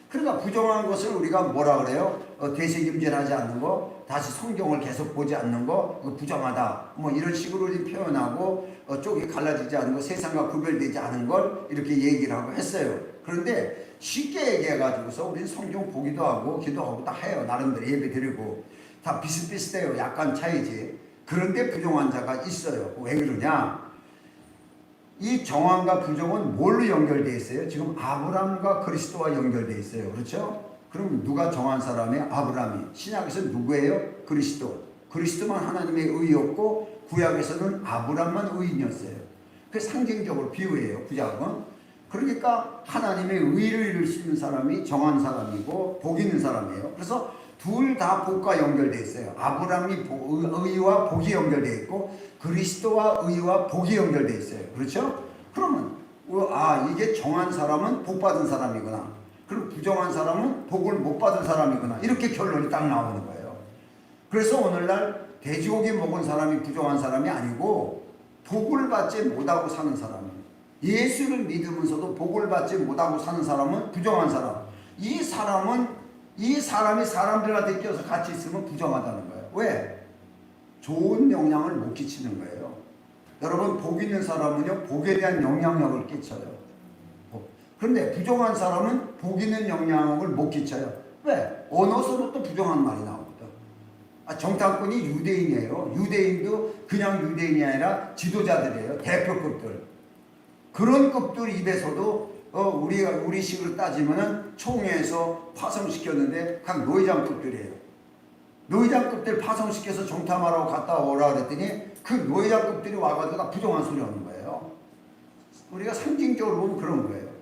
그러니까 부정한 것을 우리가 뭐라 그래요? 되새김질하지 않는 거, 다시 성경을 계속 보지 않는 거, 부정하다. 뭐 이런 식으로 표현하고 쪽이 갈라지지 않은 거, 세상과 구별되지 않은 걸 이렇게 얘기를 하고 했어요. 그런데 쉽게 얘기해가지고서 우리는 성경 보기도 하고 기도하고 다 해요. 나름대로 예배 드리고 다 비슷비슷해요. 약간 차이지. 그런데 부정한 자가 있어요. 왜 그러냐? 이 정함과 부정은 뭘로 연결되어 있어요? 지금 아브라함과 그리스도와 연결되어 있어요. 그렇죠? 그럼 누가 정한 사람이에요? 아브라함이. 신약에서 누구예요? 그리스도. 그리스도만 하나님의 의였고 구약에서는 아브라함만 의인이었어요. 그게 상징적으로 비유예요. 구약은. 그러니까 하나님의 의를 이룰 수 있는 사람이 정한 사람이고 복 있는 사람이에요. 그래서 둘 다 복과 연결되어 있어요. 아브라함이 의와 복이 연결되어 있고 그리스도와 의와 복이 연결되어 있어요. 그렇죠? 그러면 이게 정한 사람은 복 받은 사람이구나. 그리고 부정한 사람은 복을 못 받은 사람이구나. 이렇게 결론이 딱 나오는 거예요. 그래서 오늘날 돼지고기 먹은 사람이 부정한 사람이 아니고 복을 받지 못하고 사는 사람이에요. 예수를 믿으면서도 복을 받지 못하고 사는 사람은 부정한 사람. 이 사람이 사람들한테 껴서 같이 있으면 부정하다는 거예요. 왜? 좋은 영향을 못 끼치는 거예요. 여러분, 복 있는 사람은요, 복에 대한 영향력을 끼쳐요. 그런데 부정한 사람은 복 있는 영향력을 못 끼쳐요. 왜? 언어서도 또 부정한 말이 나오거든. 정탐꾼이 유대인이에요. 유대인도 그냥 유대인이 아니라 지도자들이에요. 대표급들. 그런 급들 입에서도 우리 식으로 따지면은 총회에서 파송시켰는데 각 노회장급들이에요. 노회장급들 파송시켜서 정탐하라고 갔다 오라 그랬더니 그 노회장급들이 와가지고 다 부정한 소리 하는 거예요. 우리가 상징적으로 보면 그런 거예요.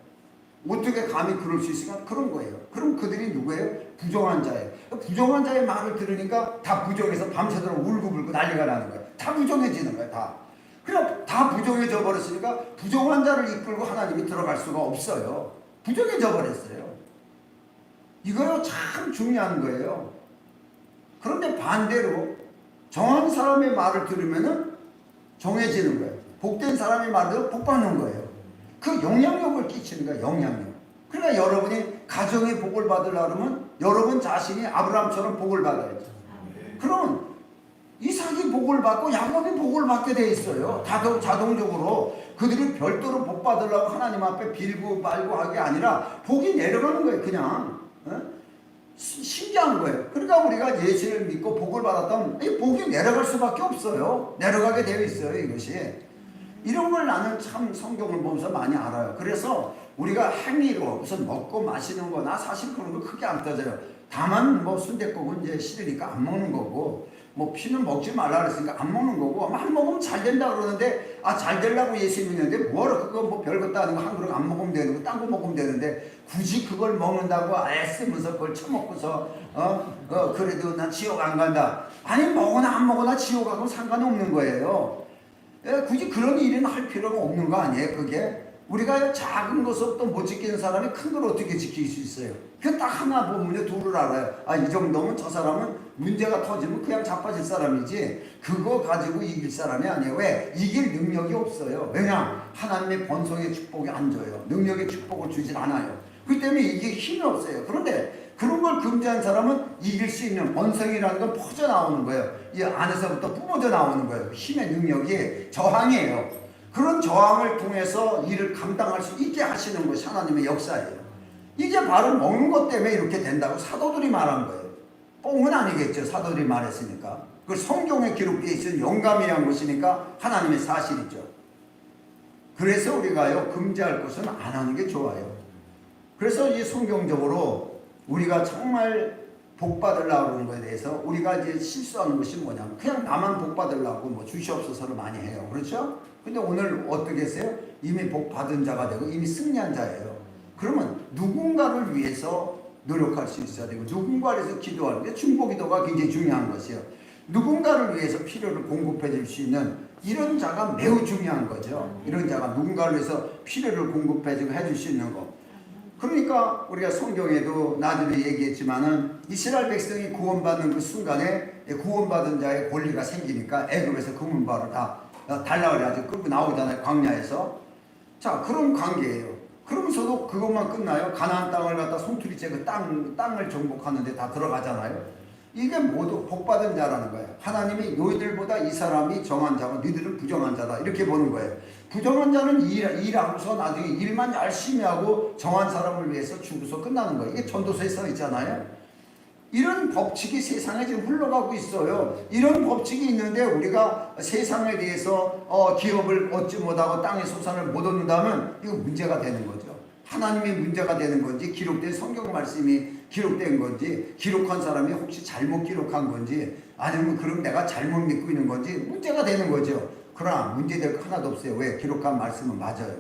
어떻게 감히 그럴 수 있을까? 그런 거예요. 그럼 그들이 누구예요? 부정한 자예요. 부정한 자의 말을 들으니까 다 부정해서 밤새도록 울고불고 난리가 나는 거예요. 다 부정해지는 거예요. 그냥 다 부정해져 버렸으니까 부정한 자를 이끌고 하나님이 들어갈 수가 없어요. 부정해져 버렸어요. 이거요 참 중요한 거예요. 그런데 반대로 정한 사람의 말을 들으면은 정해지는 거예요. 복된 사람의 말을 들으면 복받는 거예요. 그 영향력을 끼치는 거예요. 영향력. 그러니까 여러분이 가정의 복을 받으려면 여러분 자신이 아브라함처럼 복을 받아야죠. 그러면 이삭이 복을 받고 야곱이 복을 받게 돼 있어요. 자동적으로. 그들이 별도로 복 받으려고 하나님 앞에 빌고 말고 하게 아니라 복이 내려가는 거예요. 그냥. 신기한 거예요. 그러니까 우리가 예수를 믿고 복을 받았다면 이 복이 내려갈 수밖에 없어요. 내려가게 되어 있어요. 이것이. 이런 걸 나는 참 성경을 보면서 많이 알아요. 그래서 우리가 행위로 무슨 먹고 마시는 거나 사실 그런 거 크게 안 따져요. 다만 뭐 순댓국은 이제 싫으니까 안 먹는 거고 뭐 피는 먹지 말라 그랬으니까 안 먹는 거고 안 먹으면 잘 된다 그러는데 잘 되려고 예수 믿는데 뭐하러 그거 뭐 별것도 아니고 한 그릇 안 먹으면 되는 거 딴 거 먹으면 되는데 굳이 그걸 먹는다고 애쓰면서 그걸 처먹고서 그래도 난 지옥 안 간다. 아니 먹으나 안 먹으나 지옥하고 상관이 없는 거예요. 굳이 그런 일은 할 필요가 없는 거 아니에요. 그게 우리가 작은 것부터 못 지키는 사람이 큰 걸 어떻게 지킬 수 있어요? 그 딱 하나 보면 둘을 알아요. 이 정도면 저 사람은 문제가 터지면 그냥 자빠질 사람이지 그거 가지고 이길 사람이 아니에요. 왜? 이길 능력이 없어요. 왜냐? 하나님의 번성의 축복이 안 줘요. 능력의 축복을 주질 않아요. 그렇기 때문에 이게 힘이 없어요. 그런데 그런 걸 금지한 사람은 이길 수 있는 번성이라는 건 퍼져 나오는 거예요. 이 안에서부터 뿜어져 나오는 거예요. 힘의 능력이 저항이에요. 그런 저항을 통해서 일을 감당할 수 있게 하시는 것이 하나님의 역사예요. 이게 바로 먹는 것 때문에 이렇게 된다고 사도들이 말한 거예요. 뻥은 아니겠죠. 사도들이 말했으니까. 그 성경에 기록되어 있는 영감이란 것이니까 하나님의 사실이죠. 그래서 우리가요 금지할 것은 안 하는 게 좋아요. 그래서 이 성경적으로 우리가 정말 복 받으려고 그러는 거에 대해서 우리가 이제 실수하는 것이 뭐냐면 그냥 나만 복 받으려고 뭐 주시옵소서를 많이 해요. 그렇죠? 근데 오늘 어떻게 했어요? 이미 복 받은 자가 되고 이미 승리한 자예요. 그러면 누군가를 위해서 노력할 수 있어야 되고 누군가를 위해서 기도하는데 중보기도가 굉장히 중요한 것이에요. 누군가를 위해서 필요를 공급해 줄 수 있는 이런 자가 매우 중요한 거죠. 이런 자가 누군가를 위해서 필요를 공급해 주고 해줄 수 있는 거. 그러니까 우리가 성경에도 나중에 얘기했지만은 이스라엘 백성이 구원받는 그 순간에 구원받은 자의 권리가 생기니까 애굽에서 금은발을 다 달라 그래가지고 끌고 나오잖아요. 광야에서. 자, 그런 관계예요. 그러면서도 그것만 끝나요? 가나안 땅을 갖다 송투리째 그 땅을 정복하는데 다 들어가잖아요. 이게 모두 복받은 자라는 거예요. 하나님이 너희들보다 이 사람이 정한 자고 너희들은 부정한 자다 이렇게 보는 거예요. 부정한 자는 일하고서 나중에 일만 열심히 하고 정한 사람을 위해서 죽어서 끝나는 거예요. 이게 전도서에 써 있잖아요. 이런 법칙이 세상에 지금 흘러가고 있어요. 이런 법칙이 있는데 우리가 세상에 대해서 기업을 얻지 못하고 땅의 소산을 못 얻는다면 이거 문제가 되는 거죠. 하나님이 문제가 되는 건지 기록된 성경 말씀이 기록된 건지 기록한 사람이 혹시 잘못 기록한 건지 아니면 그럼 내가 잘못 믿고 있는 건지 문제가 되는 거죠. 그러나 문제될 거 하나도 없어요. 왜? 기록한 말씀은 맞아요.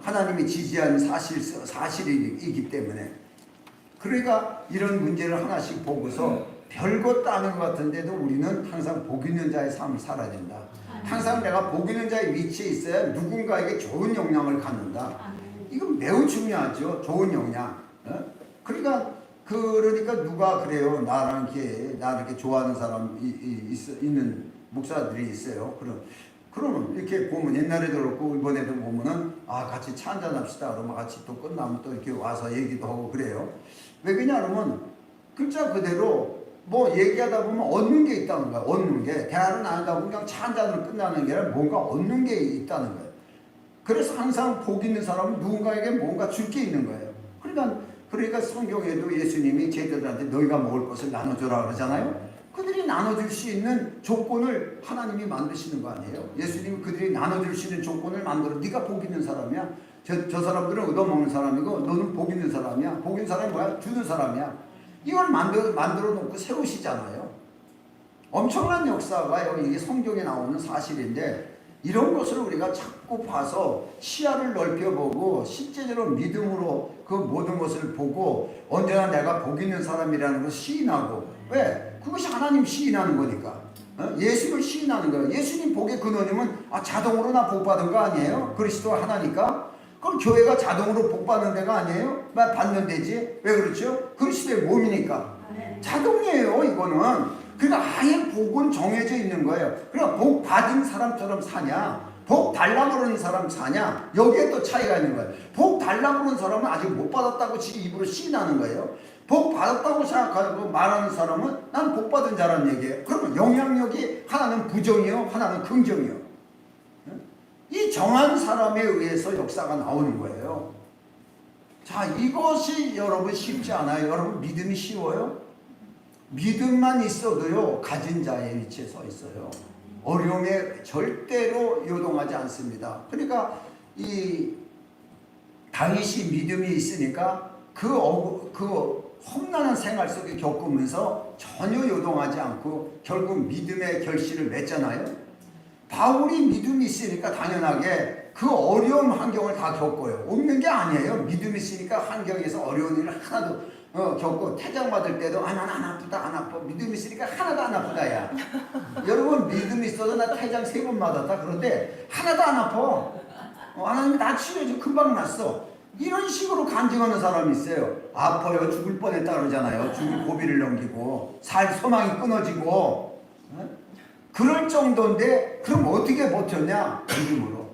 하나님이 지지한 사실이기 때문에. 그러니까 이런 문제를 하나씩 보고서 별것도 아닌 것 같은데도 우리는 항상 복 있는 자의 삶을 살아야 된다. 항상 내가 복 있는 자의 위치에 있어야 누군가에게 좋은 영향을 갖는다. 이건 매우 중요하죠. 좋은 영향. 그러니까 누가 그래요. 나를 이렇게 좋아하는 사람 있는 목사들이 있어요. 그러면 이렇게 보면 옛날에도 그렇고 이번에도 보면은 같이 차 한잔 합시다. 그러면 같이 또 끝나면 또 이렇게 와서 얘기도 하고 그래요. 왜 그러냐 그러면 글자 그대로 뭐 얘기하다 보면 얻는 게 있다는 거야. 얻는 게 대화를 나누다 보면 그냥 차 한잔으로 끝나는 게 아니라 뭔가 얻는 게 있다는 거예요. 그래서 항상 복 있는 사람은 누군가에게 뭔가 줄 게 있는 거예요. 그러니까 성경에도 예수님이 제자들한테 너희가 먹을 것을 나눠줘라 그러잖아요. 그들이 나눠줄 수 있는 조건을 하나님이 만드시는 거 아니에요? 예수님이 그들이 나눠줄 수 있는 조건을 만들어. 네가 복 있는 사람이야. 저 사람들은 얻어먹는 사람이고 너는 복 있는 사람이야. 복 있는 사람이 뭐야? 주는 사람이야. 이걸 만들어 놓고 세우시잖아요. 엄청난 역사가 이게 성경에 나오는 사실인데 이런 것을 우리가 자꾸 봐서 시야를 넓혀보고 실제적으로 믿음으로 그 모든 것을 보고 언제나 내가 복 있는 사람이라는 걸 시인하고. 왜? 그것이 하나님 시인하는 거니까. 예수를 시인하는 거예요. 예수님 복의 근원이면 자동으로 나 복 받은 거 아니에요? 그리스도 하나니까. 그럼 교회가 자동으로 복 받는 데가 아니에요? 받는 데지. 왜 그렇죠? 그리스도의 몸이니까. 자동이에요 이거는. 그러니까 아예 복은 정해져 있는 거예요. 그러니까 복 받은 사람처럼 사냐 복 달라고 그러는 사람 사냐 여기에 또 차이가 있는 거예요. 복 달라고 그러는 사람은 아직 못 받았다고 지 입으로 시인하는 거예요. 복 받았다고 생각하고 말하는 사람은 난 복 받은 자라는 얘기예요. 그러면 영향력이 하나는 부정이요 하나는 긍정이요. 이 정한 사람에 의해서 역사가 나오는 거예요. 자, 이것이 여러분 쉽지 않아요. 여러분 믿음이 쉬워요? 믿음만 있어도요 가진 자의 위치에 서 있어요. 어려움에 절대로 요동하지 않습니다. 그러니까 이 다윗이 믿음이 있으니까 그 험난한 생활 속에 겪으면서 전혀 요동하지 않고 결국 믿음의 결실을 맺잖아요. 바울이 믿음이 있으니까 당연하게 그 어려운 환경을 다 겪어요. 없는 게 아니에요. 믿음이 있으니까 환경에서 어려운 일을 하나도 겪고 태장 받을 때도 난 안 아프다 안 아파. 믿음이 있으니까 하나도 안 아프다 야. 여러분 믿음이 있어도 나 태장 3번 맞았다. 그런데 하나도 안 아파. 하나님이 나 치료해줘 금방 났어. 이런 식으로 간증하는 사람이 있어요. 아파요 죽을 뻔했다 그러잖아요. 죽을 고비를 넘기고 살 소망이 끊어지고 그럴 정도인데 그럼 어떻게 버텼냐? 믿음으로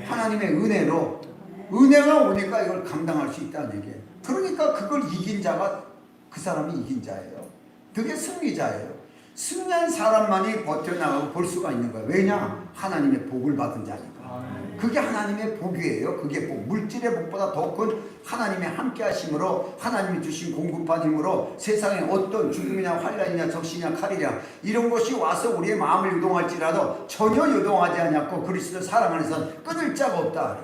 하나님의 은혜로 은혜가 오니까 이걸 감당할 수 있다는 얘기예요. 그러니까 그걸 이긴 자가 그 사람이 이긴 자예요. 그게 승리자예요. 승리한 사람만이 버텨나가고 볼 수가 있는 거예요. 왜냐? 하나님의 복을 받은 자니까. 그게 하나님의 복이에요. 그게 복. 물질의 복보다 더 큰 하나님의 함께 하심으로 하나님이 주신 공급한 힘으로 세상에 어떤 죽음이냐 환난이냐 적시냐 칼이냐 이런 것이 와서 우리의 마음을 요동할지라도 전혀 요동하지 않았고 그리스도 사랑 안에서 끊을 자가 없다.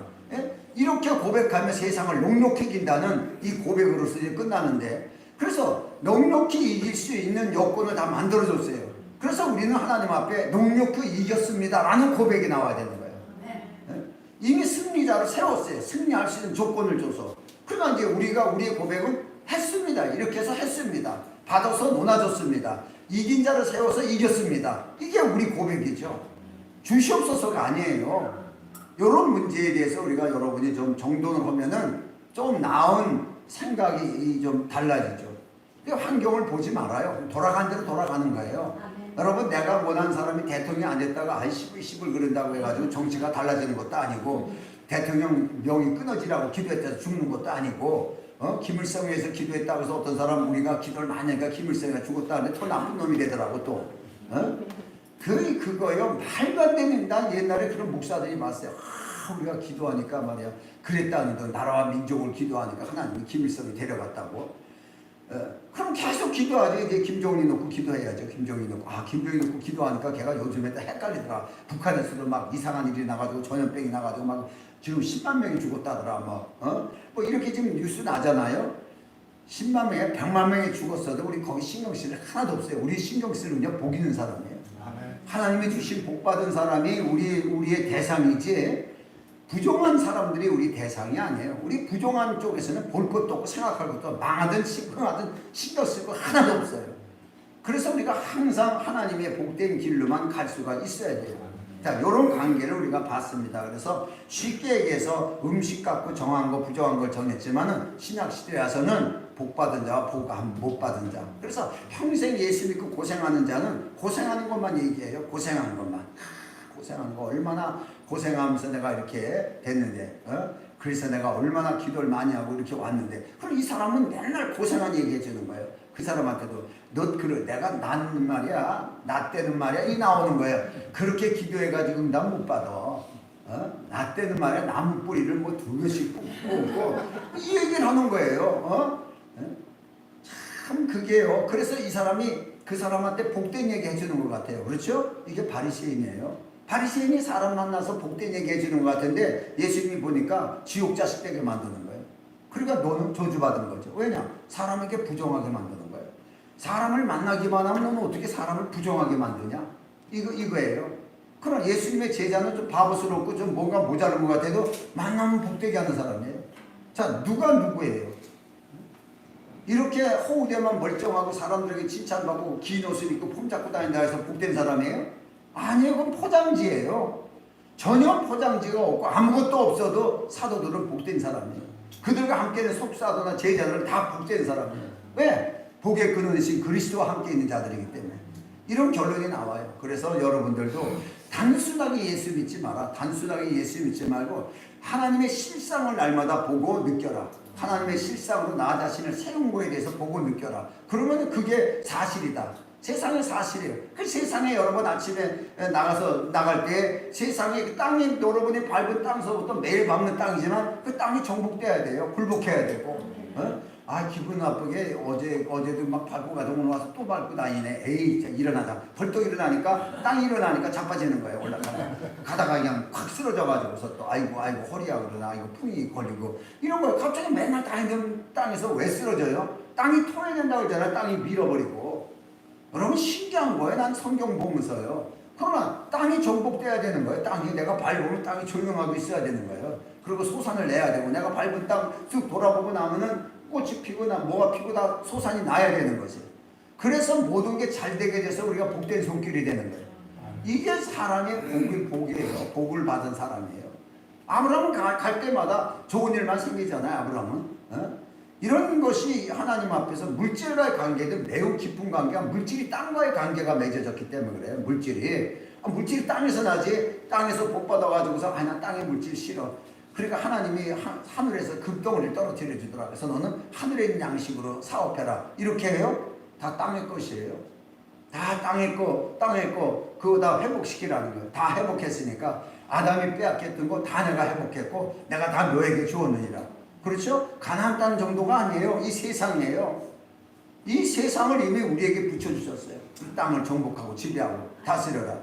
이렇게 고백하며 세상을 녹록히 이긴다는 이 고백으로서 이제 끝나는데 그래서 넉넉히 이길 수 있는 여건을 다 만들어줬어요. 그래서 우리는 하나님 앞에 넉넉히 이겼습니다 라는 고백이 나와야 되는 거예요. 이미 승리자로 세웠어요. 승리할 수 있는 조건을 줘서. 그러나 이제 우리의 고백은 했습니다. 이렇게 해서 했습니다. 받아서 논아줬습니다. 이긴 자를 세워서 이겼습니다. 이게 우리 고백이죠. 주시옵소서가 아니에요. 이런 문제에 대해서 우리가 여러분이 좀 정돈을 하면은 좀 나은 생각이 좀 달라지죠. 환경을 보지 말아요. 돌아간 대로 돌아가는 거예요. 여러분, 내가 원하는 사람이 대통령이 안 됐다가 아이 시불 그런다고 해가지고 정치가 달라지는 것도 아니고, 대통령 명이 끊어지라고 기도했다고 죽는 것도 아니고, 김일성을 위해서 기도했다고 해서 어떤 사람 우리가 기도를 많이 하니까 김일성이 죽었다 하는데 더 나쁜 놈이 되더라고 또. 그거요. 말도 안 되는, 난 옛날에 그런 목사들이 봤어요. 우리가 기도하니까 말이야. 그랬다는데 나라와 민족을 기도하니까 하나님이 김일성이 데려갔다고. 그럼 계속 기도하지. 이제 김정은이 놓고 기도해야죠. 김정은이 놓고. 김정은이 놓고 기도하니까 걔가 요즘에 또 헷갈리더라. 북한에서도 막 이상한 일이 나가지고 전염병이 나가지고 막 지금 10만 명이 죽었다더라. 뭐 이렇게 지금 뉴스 나잖아요. 10만 명에 100만 명이 죽었어도 우리 거기 신경 쓸 일 하나도 없어요. 우리 신경 쓰는요 복 있는 사람이에요. 하나님이 주신 복 받은 사람이 우리의 대상이지, 부정한 사람들이 우리 대상이 아니에요. 우리 부정한 쪽에서는 볼 것도 없고 생각할 것도 없고 망하든 심쿵하든 신경 쓸 거 하나도 없어요. 그래서 우리가 항상 하나님의 복된 길로만 갈 수가 있어야 돼요. 자, 이런 관계를 우리가 봤습니다. 그래서 쉽게 얘기해서 음식 갖고 정한 거 부정한 걸 정했지만은 신약 시대에 와서는 복 받은 자와 복 못 받은 자. 그래서 평생 예수 믿고 고생하는 자는 고생하는 것만 얘기해요. 고생하는 것만. 고생하는 거 얼마나 고생하면서 내가 이렇게 됐는데, 그래서 내가 얼마나 기도를 많이 하고 이렇게 왔는데, 그럼 이 사람은 맨날 고생한 얘기 해주는 거예요. 그 사람한테도 내가 난 말이야, 나 때는 말이야 이 나오는 거예요. 그렇게 기도해가지고 난 못 받아. 나 때는 말이야 나무 뿌리를 뭐 2개씩 뽑고 이 얘기를 하는 거예요. 참 그게요. 그래서 이 사람이 그 사람한테 복된 얘기 해주는 것 같아요. 그렇죠? 이게 바리새인이에요. 바리새인이 사람 만나서 복된 얘기 해주는 것 같은데 예수님이 보니까 지옥 자식 되게 만드는 거예요. 그러니까 너는 저주받은 거죠. 왜냐? 사람에게 부정하게 만드는 거예요. 사람을 만나기만 하면 너는 어떻게 사람을 부정하게 만드냐? 이거예요. 그러나 예수님의 제자는 좀 바보스럽고 좀 뭔가 모자른 것 같아도 만나면 복되게 하는 사람이에요. 자, 누가 누구예요? 이렇게 허우대만 멀쩡하고 사람들에게 칭찬받고 긴 옷을 입고 폼 잡고 다닌다 해서 복된 사람이에요? 아니에요. 그건 포장지예요. 전혀 포장지가 없고 아무것도 없어도 사도들은 복된 사람이에요. 그들과 함께는 속사도나 제자들은 다 복된 사람이에요. 왜? 복의 근원이신 그리스도와 함께 있는 자들이기 때문에. 이런 결론이 나와요. 그래서 여러분들도 단순하게 예수 믿지 마라. 단순하게 예수 믿지 말고 하나님의 실상을 날마다 보고 느껴라. 하나님의 실상으로 나 자신을 세운 거에 대해서 보고 느껴라. 그러면 그게 사실이다. 세상의 사실이에요. 그 세상에 여러분 아침에 나갈 때 세상에 땅이 여러분이 밟은 땅서부터 매일 밟는 땅이지만 그 땅이 정복돼야 돼요. 굴복해야 되고. 기분 나쁘게 어제도 막 밟고 가다 오늘 와서 또 밟고 다니네. 에이, 일어나자. 벌떡 일어나니까 땅이 일어나니까 자빠지는 거예요. 가다가 그냥 확 쓰러져가지고서 또 아이고 허리야 그러나 아이고 풍이 걸리고 이런 거예요. 갑자기 맨날 다니는 땅에서 왜 쓰러져요? 땅이 토해낸다고 했잖아요. 땅이 밀어버리고. 여러분 신기한 거예요. 난 성경 보면서요. 그러나 땅이 정복돼야 되는 거예요. 땅이 내가 밟으면 땅이 조용하고 있어야 되는 거예요. 그리고 소산을 내야 되고 내가 밟은 땅 쭉 돌아보고 나면은 꽃이 피거나 뭐가 피고 다 소산이 나야 되는 거지. 그래서 모든 게 잘 되게 돼서 우리가 복된 손길이 되는 거예요. 이게 사람의 복이에요. 복을 받은 사람이에요. 아브라함은 갈 때마다 좋은 일만 생기잖아요. 아브라함은. 이런 것이 하나님 앞에서 물질과의 관계도 매우 깊은 관계가, 물질이 땅과의 관계가 맺어졌기 때문에 그래요. 물질이 땅에서 나지, 땅에서 복 받아가지고서 난 땅의 물질 싫어. 그러니까 하나님이 하늘에서 금덩어리를 떨어뜨려 주더라. 그래서 너는 하늘에 있는 양식으로 사업해라. 이렇게 해요? 다 땅의 것이에요. 다 땅의 거 그거 다 회복시키라는 거예요. 다 회복했으니까 아담이 빼앗겼던 거 다 내가 회복했고 내가 다 너에게 주었느니라. 그렇죠? 가나안 땅 정도가 아니에요. 이 세상이에요. 이 세상을 이미 우리에게 붙여주셨어요. 이 땅을 정복하고 지배하고 다스려라.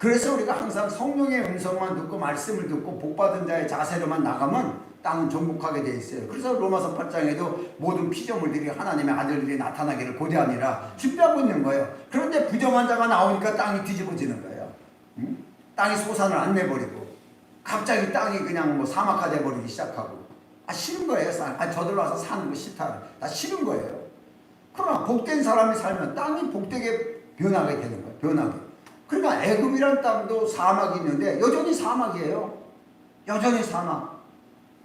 그래서 우리가 항상 성령의 음성만 듣고 말씀을 듣고 복받은 자의 자세로만 나가면 땅은 정복하게 돼 있어요. 그래서 로마서 8장에도 모든 피조물들이 하나님의 아들들이 나타나기를 고대함이라 준비하고 있는 거예요. 그런데 부정한 자가 나오니까 땅이 뒤집어지는 거예요. 응? 땅이 소산을 안 내버리고 갑자기 땅이 그냥 뭐 사막화돼 버리기 시작하고 싫은 거예요. 저들 와서 사는 거 싫다. 다 싫은 거예요. 그러나 복된 사람이 살면 땅이 복되게 변하게 되는 거예요. 변하게. 그러니까 애굽이란 땅도 사막이 있는데 여전히 사막이에요. 여전히 사막.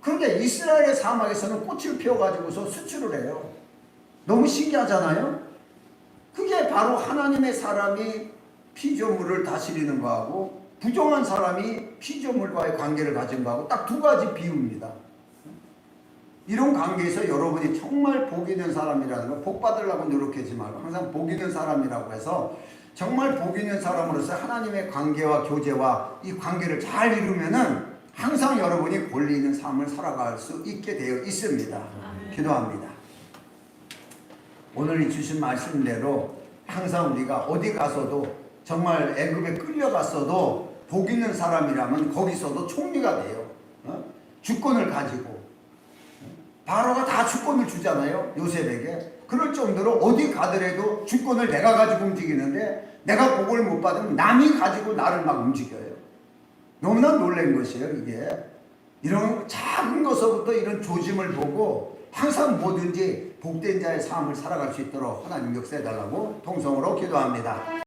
그런데 이스라엘의 사막에서는 꽃을 피워가지고서 수출을 해요. 너무 신기하잖아요. 그게 바로 하나님의 사람이 피조물을 다스리는 거하고 부정한 사람이 피조물과의 관계를 가진 거하고 딱 두 가지 비유입니다. 이런 관계에서 여러분이 정말 복 있는 사람이라는 거, 복 받으려고 노력하지 말고 항상 복 있는 사람이라고 해서 정말 복 있는 사람으로서 하나님의 관계와 교제와 이 관계를 잘 이루면은 항상 여러분이 권리 있는 삶을 살아갈 수 있게 되어 있습니다. 기도합니다. 오늘 주신 말씀대로 항상 우리가 어디 가서도 정말 애굽에 끌려갔어도 복 있는 사람이라면 거기서도 총리가 돼요. 주권을 가지고 바로가 다 주권을 주잖아요. 요셉에게. 그럴 정도로 어디 가더라도 주권을 내가 가지고 움직이는데 내가 복을 못 받으면 남이 가지고 나를 막 움직여요. 너무나 놀란 것이에요. 이게 이런 작은 것서부터 이런 조짐을 보고 항상 뭐든지 복된 자의 삶을 살아갈 수 있도록 하나님 역사해달라고 통성으로 기도합니다.